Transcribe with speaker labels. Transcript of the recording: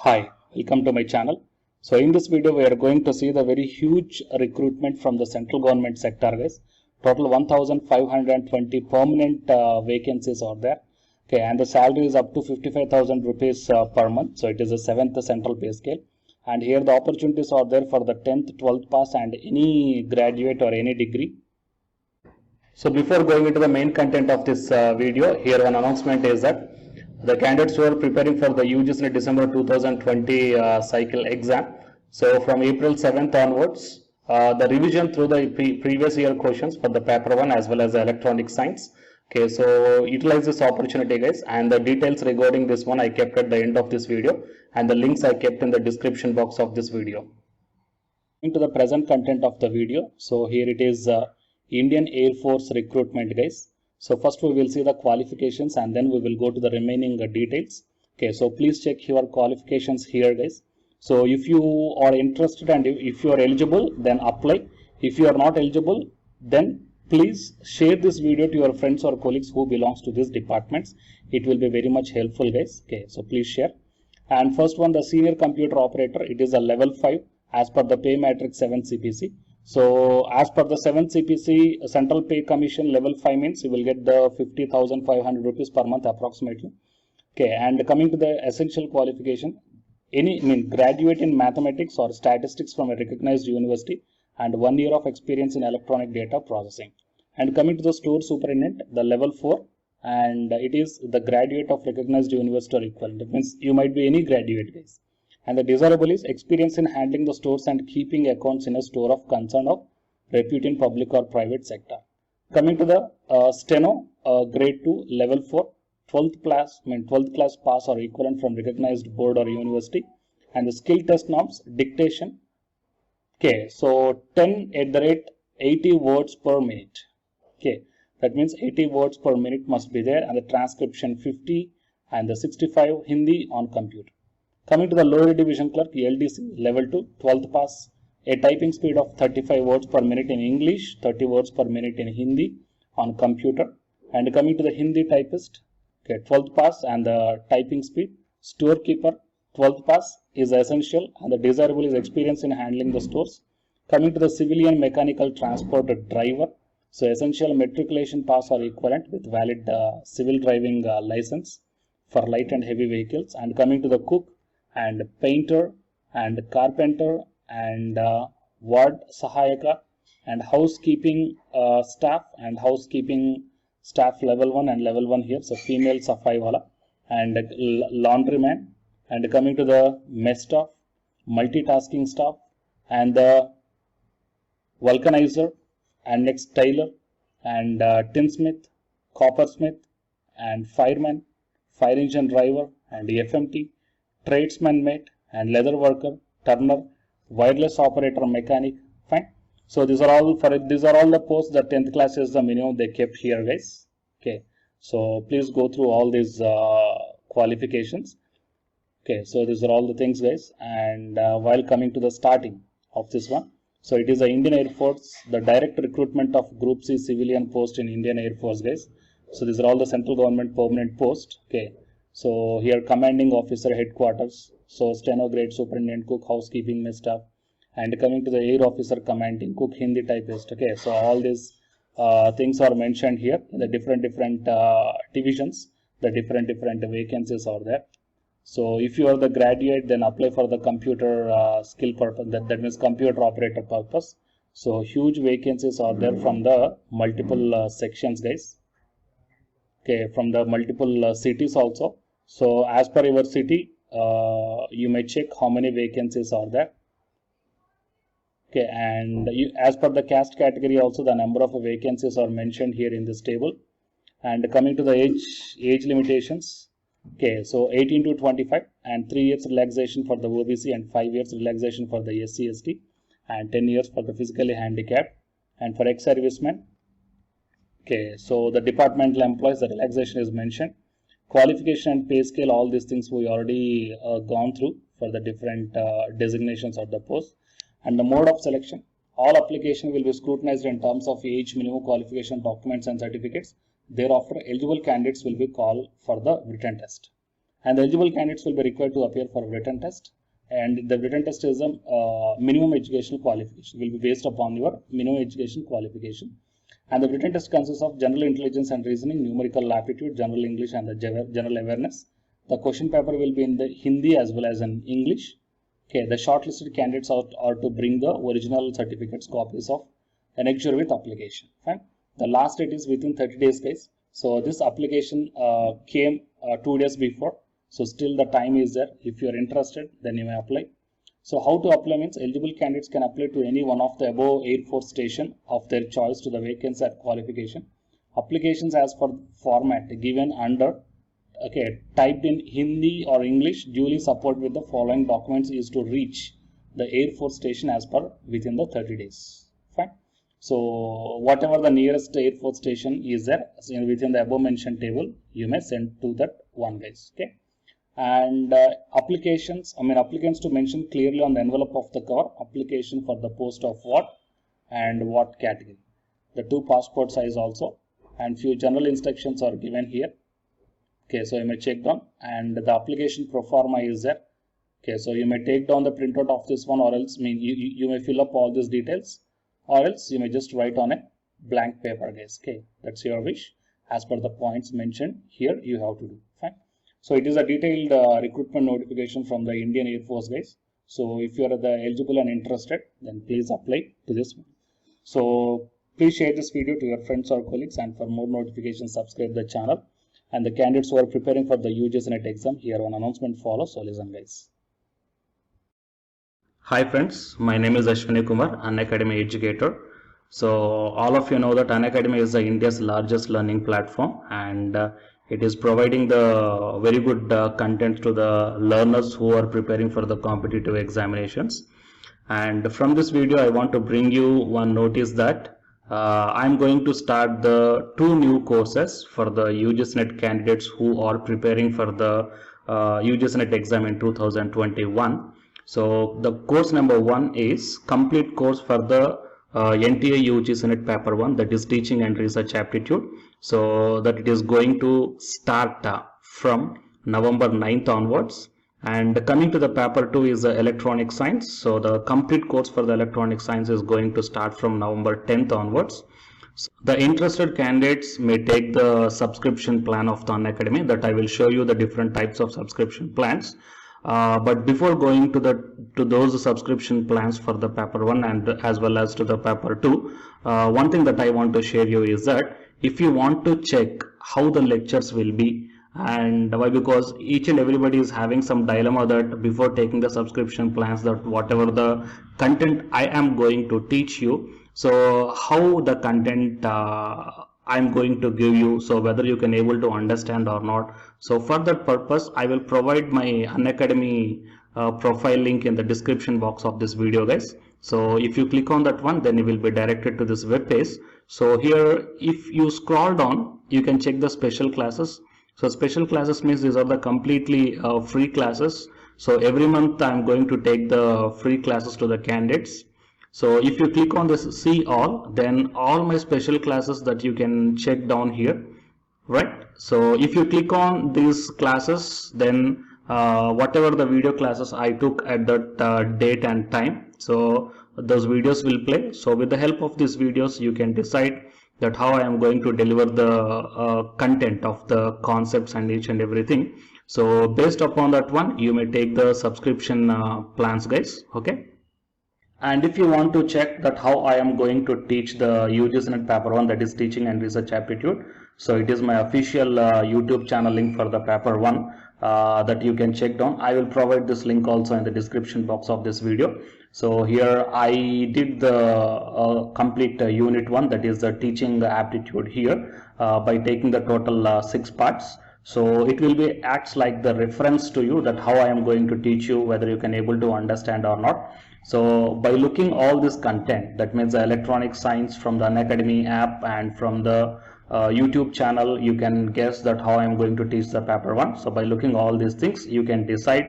Speaker 1: Hi, welcome to my channel. So in this video we are going to see the very huge recruitment from the central government sector guys. Total 1520 permanent vacancies are there. Okay, and the salary is up to 55,000 rupees per month. So it is a 7th central pay scale. And here the opportunities are there for the 10th, 12th pass and any graduate or any degree. So before going into the main content of this video, here one announcement is that the candidates who are preparing for the UGC December 2020 cycle exam. So from April 7th onwards, the revision through the previous year questions for the paper 1 as well as the electronic science. Okay, so utilize this opportunity guys, and the details regarding this one I kept at the end of this video, and the links I kept in the description box of this video. Into the present content of the video. So here it is Indian Air Force recruitment guys. So first we will see the qualifications and then we will go to the remaining details. Okay, so please check your qualifications here guys. So if you are interested and if you are eligible, then apply. If you are not eligible, then please share this video to your friends or colleagues who belongs to these departments. It will be very much helpful guys. Okay, so please share. And first one, the senior computer operator, it is a level 5 as per the pay matrix 7 CPC. So as per the 7 CPC Central Pay Commission level 5 means you will get the 50,500 rupees per month approximately. Okay, and coming to the essential qualification, graduate in mathematics or statistics from a recognized university and 1 year of experience in electronic data processing. And coming to the store superintendent, the level 4, and it is the graduate of recognized university or equivalent. It means you might be any graduate guys. And the desirable is experience in handling the stores and keeping accounts in a store of concern of repute in public or private sector. Coming to the steno, grade 2, level 4, 12th class pass or equivalent from recognized board or university. And the skill test norms, dictation. Okay, so 10@80 words per minute. Okay, that means 80 words per minute must be there, and the transcription 50 and the 65 Hindi on computer. Coming to the lower division clerk, LDC, level 2, 12th pass, a typing speed of 35 words per minute in English, 30 words per minute in Hindi on computer. And coming to the Hindi typist, okay, 12th pass and the typing speed. Storekeeper, 12th pass is essential, and the desirable is experience in handling the stores. Coming to the civilian mechanical transport driver, so essential matriculation pass or equivalent with valid civil driving license for light and heavy vehicles. And coming to the cook and painter and carpenter and ward sahayaka and housekeeping staff and housekeeping staff level 1 and level 1 here, so female safai wala, and laundryman. And coming to the mess staff, multitasking staff, and the vulcanizer, and next tailor, and tinsmith, coppersmith, and fireman, fire engine driver, and FMT, tradesman mate, and leather worker, turner, wireless operator, mechanic. Fine. So these are all the posts. The 10th class is the minimum they kept here guys. Okay, so please go through all these qualifications. Okay, so these are all the things guys. And while coming to the starting of this one, so it is the Indian Air Force, the direct recruitment of Group C civilian post in Indian Air Force guys. So these are all the central government permanent post. Okay, so here commanding officer headquarters, so steno, grade superintendent, cook, housekeeping, mess staff. And coming to the air officer commanding, cook, Hindi typist. Okay, so all these things are mentioned here in the different divisions. The different vacancies are there. So if you are the graduate, then apply for the computer skill purpose, that means computer operator purpose. So huge vacancies are there from the multiple sections guys. Okay, from the multiple cities also. So as per your city, you may check how many vacancies are there. Okay, and as per the caste category also, the number of vacancies are mentioned here in this table. And coming to the age limitations, okay, so 18 to 25 and 3 years relaxation for the OBC and 5 years relaxation for the SC/ST and 10 years for the physically handicapped and for ex-servicemen. Okay, so the departmental employees, the relaxation is mentioned. Qualification and pay scale, all these things we already gone through for the different designations of the post. And the mode of selection, all application will be scrutinized in terms of age, minimum qualification, documents and certificates. Thereafter, eligible candidates will be called for the written test. And the eligible candidates will be required to appear for a written test. And the written test is a minimum educational qualification, will be based upon your minimum education qualification. And the written test consists of general intelligence and reasoning, numerical aptitude, general English, and the general awareness. The question paper will be in the Hindi as well as in English. Okay, the shortlisted candidates are to bring the original certificates, copies of annexure with application. Fine. The last date is within 30 days, guys. So this application came 2 days before. So still the time is there. If you are interested, then you may apply. So how to apply means eligible candidates can apply to any one of the above Air Force station of their choice to the vacancy at qualification. Applications as per format given under, okay, typed in Hindi or English, duly supported with the following documents is to reach the Air Force station as per within the 30 days. Fine. So whatever the nearest Air Force station is there within the above mentioned table, you may send to that one, guys. Okay. And applicants to mention clearly on the envelope of the cover application for the post of what and what category. The 2 passport size also, and few general instructions are given here. Okay, so you may check down, and the application pro forma is there. Okay, so you may take down the printout of this one, or else you may fill up all these details, or else you may just write on a blank paper, guys. Okay, that's your wish as per the points mentioned here. You have to do. Fine. So it is a detailed recruitment notification from the Indian Air Force, guys. So if you are eligible and interested, then please apply to this one. So please share this video to your friends or colleagues, and for more notifications, subscribe the channel. And the candidates who are preparing for the UGS NET exam, here one announcement follows. So listen, guys. Hi friends, my name is Ashwini Kumar, Unacademy educator. So all of you know that Unacademy is India's largest learning platform, and it is providing the very good content to the learners who are preparing for the competitive examinations. And from this video, I want to bring you one notice that I'm going to start the 2 new courses for the UGS NET candidates who are preparing for the UGS NET exam in 2021. So the course number 1 is complete course for the NTA UGS NET paper 1, that is teaching and research aptitude. So that it is going to start from November 9th onwards. And coming to the paper 2 is the electronic science. So the complete course for the electronic science is going to start from November 10th onwards. So the interested candidates may take the subscription plan of the Unacademy, that I will show you the different types of subscription plans. But before going to those subscription plans for the paper 1 and as well as to the paper 2, one thing that I want to share you is that if you want to check how the lectures will be, and why, because each and everybody is having some dilemma that before taking the subscription plans, that whatever the content I am going to teach you, so how the content I'm going to give you, so whether you can able to understand or not. So for that purpose, I will provide my Unacademy profile link in the description box of this video, guys. So if you click on that one, then you will be directed to this web page. So here, if you scroll down, you can check the special classes. So special classes means these are the completely free classes. So every month I'm going to take the free classes to the candidates. So if you click on this see all, then all my special classes that you can check down here, right? So if you click on these classes, then whatever the video classes I took at that date and time, so those videos will play. So with the help of these videos, you can decide that how I am going to deliver the content of the concepts and each and everything. So based upon that one, you may take the subscription plans, guys. Okay. And if you want to check that how I am going to teach the UGS NET paper 1, that is teaching and research aptitude, so it is my official YouTube channel link for the paper 1 that you can check down. I will provide this link also in the description box of this video. So here I did the complete unit 1, that is the teaching aptitude here by taking the total 6 parts. So it will be acts like the reference to you that how I am going to teach you, whether you can able to understand or not. So by looking all this content, that means the electronic science from the Unacademy app and from the YouTube channel, you can guess that how I am going to teach the paper 1. So by looking all these things, you can decide